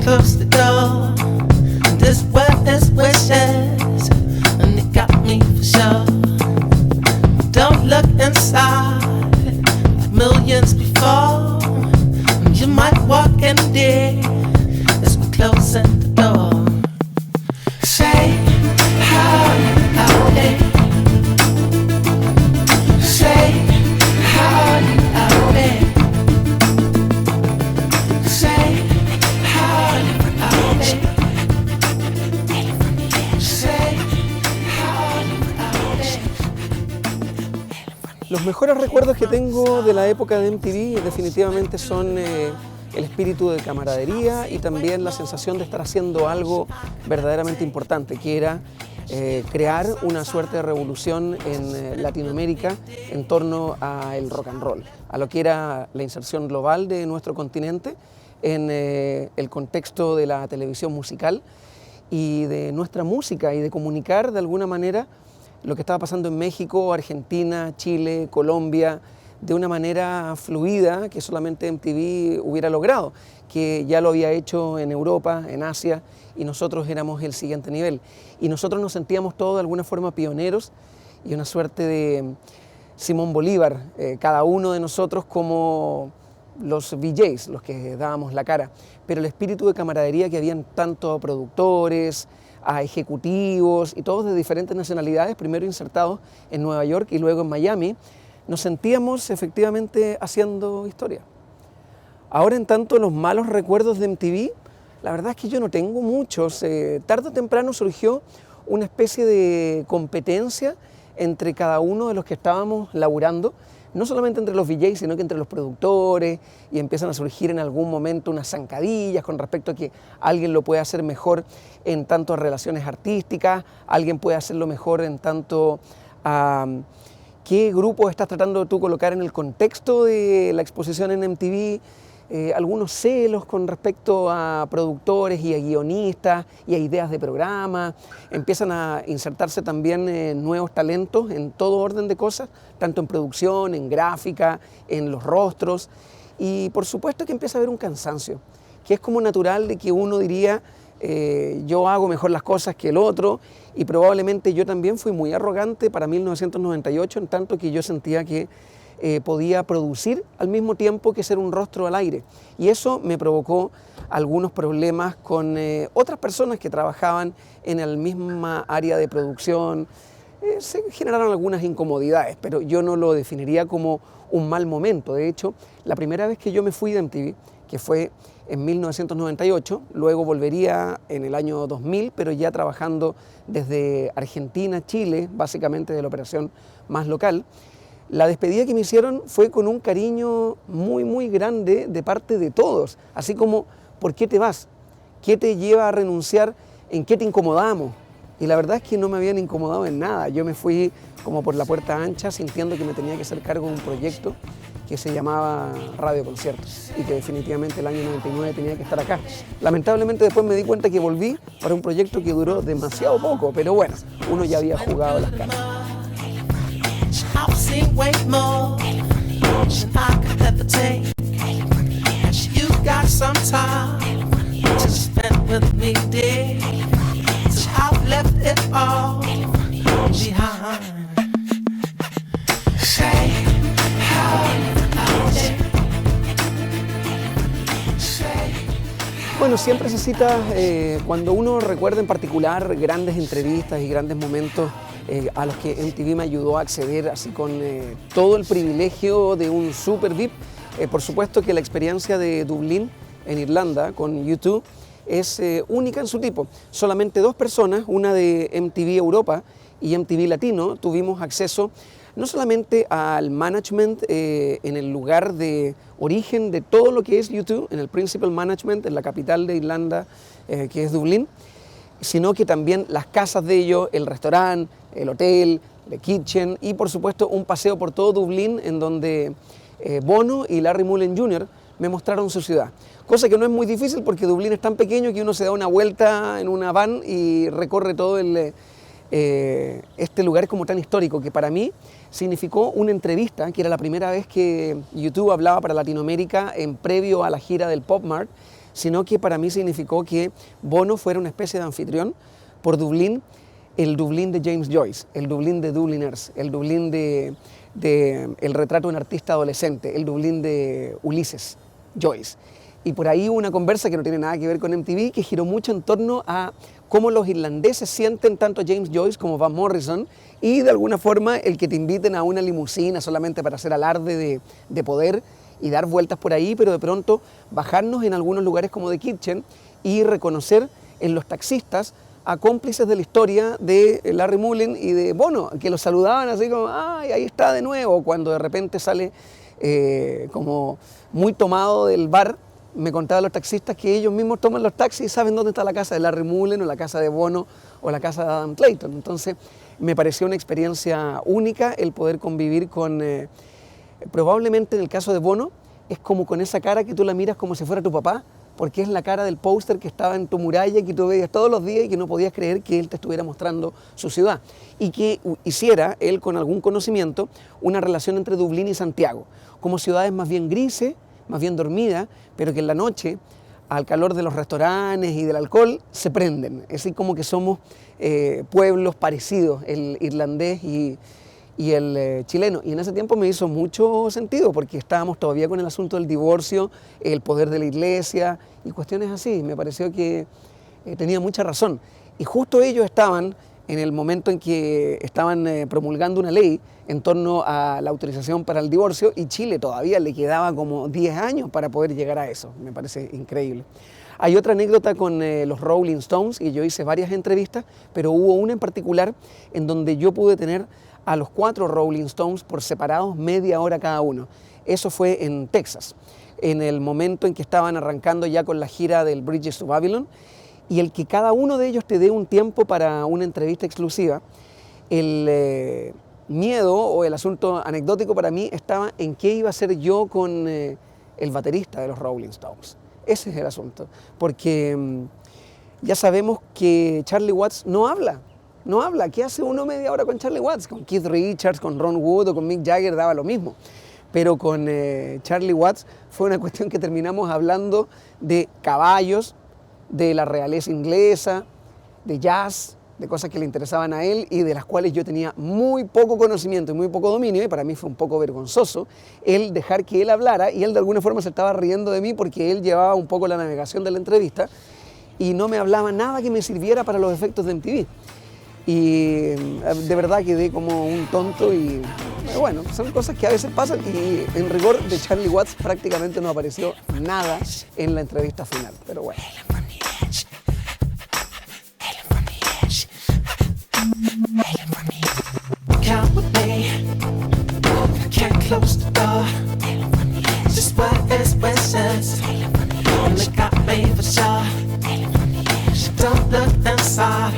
close the door. This world is wishes, and it got me for sure. Don't look inside like millions before. You might walk in there as we're closing the door. Say how you out there. Say how you out there. Say how you out there. Say how you out there. Los mejores recuerdos que tengo de la época de MTV definitivamente son el espíritu de camaradería y también la sensación de estar haciendo algo verdaderamente importante, que era crear una suerte de revolución en Latinoamérica en torno al rock and roll, a lo que era la inserción global de nuestro continente en el contexto de la televisión musical y de nuestra música y de comunicar de alguna manera lo que estaba pasando en México, Argentina, Chile, Colombia, de una manera fluida que solamente MTV hubiera logrado, que ya lo había hecho en Europa, en Asia, y nosotros éramos el siguiente nivel. Y nosotros nos sentíamos todos de alguna forma pioneros y una suerte de Simón Bolívar, cada uno de nosotros como los VJs, los que dábamos la cara. Pero el espíritu de camaradería que habían tanto productores, a ejecutivos y todos de diferentes nacionalidades, primero insertados en Nueva York y luego en Miami, nos sentíamos efectivamente haciendo historia. Ahora, en tanto, los malos recuerdos de MTV, la verdad es que yo no tengo muchos. Tarde o temprano surgió una especie de competencia entre cada uno de los que estábamos laburando, no solamente entre los VJs, sino que entre los productores, y empiezan a surgir en algún momento unas zancadillas con respecto a que alguien lo puede hacer mejor en tanto a relaciones artísticas, alguien puede hacerlo mejor en tanto a qué grupo estás tratando tú colocar en el contexto de la exposición en MTV, algunos celos con respecto a productores y a guionistas y a ideas de programa. Empiezan a insertarse también nuevos talentos en todo orden de cosas, tanto en producción, en gráfica, en los rostros. Y por supuesto que empieza a haber un cansancio, que es como natural de que uno diría, yo hago mejor las cosas que el otro, y probablemente yo también fui muy arrogante para 1998, en tanto que yo sentía que podía producir al mismo tiempo que ser un rostro al aire. Y eso me provocó algunos problemas con otras personas que trabajaban en la misma área de producción. Se generaron algunas incomodidades, pero yo no lo definiría como un mal momento. De hecho, la primera vez que yo me fui de MTV, que fue en 1998, luego volvería en el año 2000, pero ya trabajando desde Argentina, Chile, básicamente de la operación más local. La despedida que me hicieron fue con un cariño muy, muy grande de parte de todos, así como, ¿por qué te vas? ¿Qué te lleva a renunciar? ¿En qué te incomodamos? Y la verdad es que no me habían incomodado en nada. Yo me fui como por la puerta ancha, sintiendo que me tenía que hacer cargo de un proyecto que se llamaba Radio Conciertos y que definitivamente el año 99 tenía que estar acá. Lamentablemente después me di cuenta que volví para un proyecto que duró demasiado poco, pero bueno, uno ya había jugado las cartas. I've seen way more than I could ever take. You got some time to spend with me, dear. So I've left it all behind. Say how out there. Bueno, siempre se cita, cuando uno recuerda en particular grandes entrevistas y grandes momentos a los que MTV me ayudó a acceder así con todo el privilegio de un super VIP. Por supuesto que la experiencia de Dublín en Irlanda con U2 es única en su tipo. Solamente dos personas, una de MTV Europa y MTV Latino, tuvimos acceso no solamente al management en el lugar de origen de todo lo que es U2, en el Principal Management, en la capital de Irlanda, que es Dublín, sino que también las casas de ellos, el restaurante, el hotel, The Kitchen y por supuesto un paseo por todo Dublín en donde Bono y Larry Mullen Jr. me mostraron su ciudad. Cosa que no es muy difícil porque Dublín es tan pequeño que uno se da una vuelta en una van y recorre todo este lugar como tan histórico, que para mí significó una entrevista, que era la primera vez que U2 hablaba para Latinoamérica en previo a la gira del Pop Mart, sino que para mí significó que Bono fuera una especie de anfitrión por Dublín, el Dublín de James Joyce, el Dublín de Dubliners, el Dublín de El retrato de un artista adolescente, el Dublín de Ulises Joyce. Y por ahí hubo una conversa que no tiene nada que ver con MTV, que giró mucho en torno a cómo los irlandeses sienten tanto a James Joyce como Van Morrison, y de alguna forma el que te inviten a una limusina solamente para hacer alarde de poder y dar vueltas por ahí, pero de pronto bajarnos en algunos lugares como The Kitchen y reconocer en los taxistas a cómplices de la historia de Larry Mullen y de Bono, que los saludaban así como, ¡ay, ahí está de nuevo! Cuando de repente sale como muy tomado del bar. Me contaban los taxistas que ellos mismos toman los taxis y saben dónde está la casa de Larry Mullen o la casa de Bono o la casa de Adam Clayton. Entonces me pareció una experiencia única el poder convivir con, probablemente en el caso de Bono, es como con esa cara que tú la miras como si fuera tu papá, porque es la cara del póster que estaba en tu muralla y que tú veías todos los días y que no podías creer que él te estuviera mostrando su ciudad. Y que hiciera él con algún conocimiento una relación entre Dublín y Santiago, como ciudades más bien grises, más bien dormidas, pero que en la noche, al calor de los restaurantes y del alcohol, se prenden. Es así como que somos pueblos parecidos, el irlandés y el chileno. Y en ese tiempo me hizo mucho sentido, porque estábamos todavía con el asunto del divorcio, el poder de la iglesia y cuestiones así. Me pareció que tenía mucha razón. Y justo ellos estaban en el momento en que estaban promulgando una ley en torno a la autorización para el divorcio, y Chile todavía le quedaba como 10 años para poder llegar a eso. Me parece increíble. Hay otra anécdota con los Rolling Stones, y yo hice varias entrevistas, pero hubo una en particular en donde yo pude tener a los 4 Rolling Stones por separados media hora cada uno. Eso fue en Texas, en el momento en que estaban arrancando ya con la gira del Bridges to Babylon, y el que cada uno de ellos te dé un tiempo para una entrevista exclusiva. El miedo o el asunto anecdótico para mí estaba en qué iba a hacer yo con el baterista de los Rolling Stones. Ese es el asunto, porque ya sabemos que Charlie Watts no habla. ¿Qué hace uno media hora con Charlie Watts? Con Keith Richards, con Ron Wood o con Mick Jagger daba lo mismo. Pero con Charlie Watts fue una cuestión que terminamos hablando de caballos, de la realeza inglesa, de jazz, de cosas que le interesaban a él y de las cuales yo tenía muy poco conocimiento y muy poco dominio, y para mí fue un poco vergonzoso el dejar que él hablara, y él de alguna forma se estaba riendo de mí porque él llevaba un poco la navegación de la entrevista y no me hablaba nada que me sirviera para los efectos de MTV. Y de verdad quedé como un tonto, y bueno, son cosas que a veces pasan, y en rigor de Charlie Watts prácticamente no apareció nada en la entrevista final, pero bueno. Count with me, I can't close the door. This world is wishes, and they got me for sure. Don't look inside,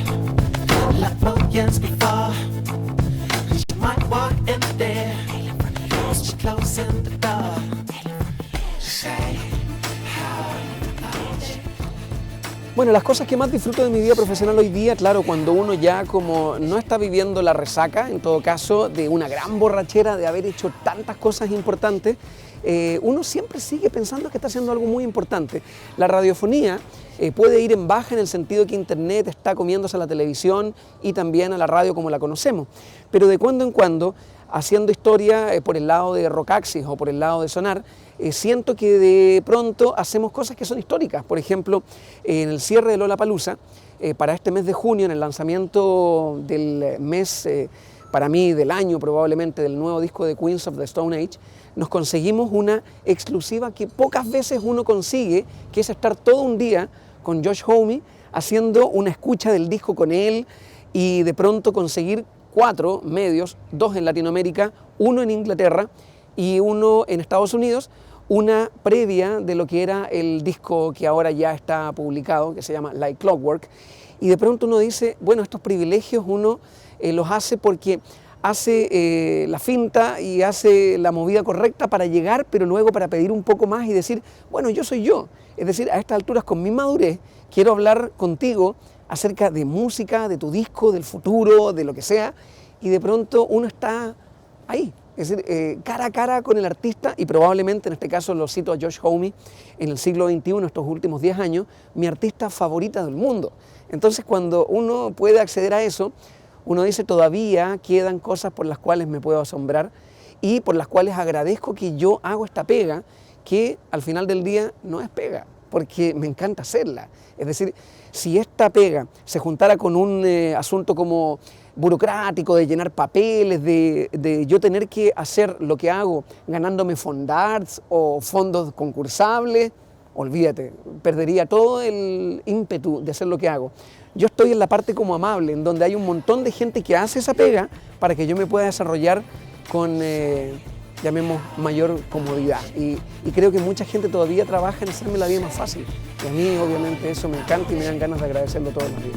like millions before. You might walk in there, as we're closing the door. Say Bueno, las cosas que más disfruto de mi vida profesional hoy día, claro, cuando uno ya como no está viviendo la resaca, en todo caso, de una gran borrachera, de haber hecho tantas cosas importantes, uno siempre sigue pensando que está haciendo algo muy importante. La radiofonía puede ir en baja en el sentido que Internet está comiéndose a la televisión y también a la radio como la conocemos, pero de cuando en cuando, haciendo historia por el lado de Rockaxis o por el lado de Sonar, siento que de pronto hacemos cosas que son históricas. Por ejemplo, en el cierre de Lollapalooza, para este mes de junio, en el lanzamiento del mes, para mí del año probablemente, del nuevo disco de Queens of the Stone Age, nos conseguimos una exclusiva que pocas veces uno consigue, que es estar todo un día con Josh Homme haciendo una escucha del disco con él, y de pronto conseguir 4 medios, 2 en Latinoamérica, 1 en Inglaterra y 1 en Estados Unidos, una previa de lo que era el disco que ahora ya está publicado, que se llama Like Clockwork, y de pronto uno dice, bueno, estos privilegios uno los hace porque hace la finta y hace la movida correcta para llegar, pero luego para pedir un poco más y decir, bueno, yo soy yo. Es decir, a estas alturas, con mi madurez, quiero hablar contigo acerca de música, de tu disco, del futuro, de lo que sea, y de pronto uno está ahí, Es decir, cara a cara con el artista, y probablemente en este caso lo cito a Josh Homme, en el siglo XXI, estos últimos 10 años, mi artista favorita del mundo. Entonces cuando uno puede acceder a eso, uno dice todavía quedan cosas por las cuales me puedo asombrar y por las cuales agradezco que yo hago esta pega, que al final del día no es pega, porque me encanta hacerla. Es decir, si esta pega se juntara con un asunto como burocrático, de llenar papeles, de yo tener que hacer lo que hago ganándome fondarts o fondos concursables, olvídate, perdería todo el ímpetu de hacer lo que hago. Yo estoy en la parte como amable, en donde hay un montón de gente que hace esa pega para que yo me pueda desarrollar con, llamemos, mayor comodidad. Y creo que mucha gente todavía trabaja en hacerme la vida más fácil. Y a mí obviamente eso me encanta y me dan ganas de agradecerlo todos los días.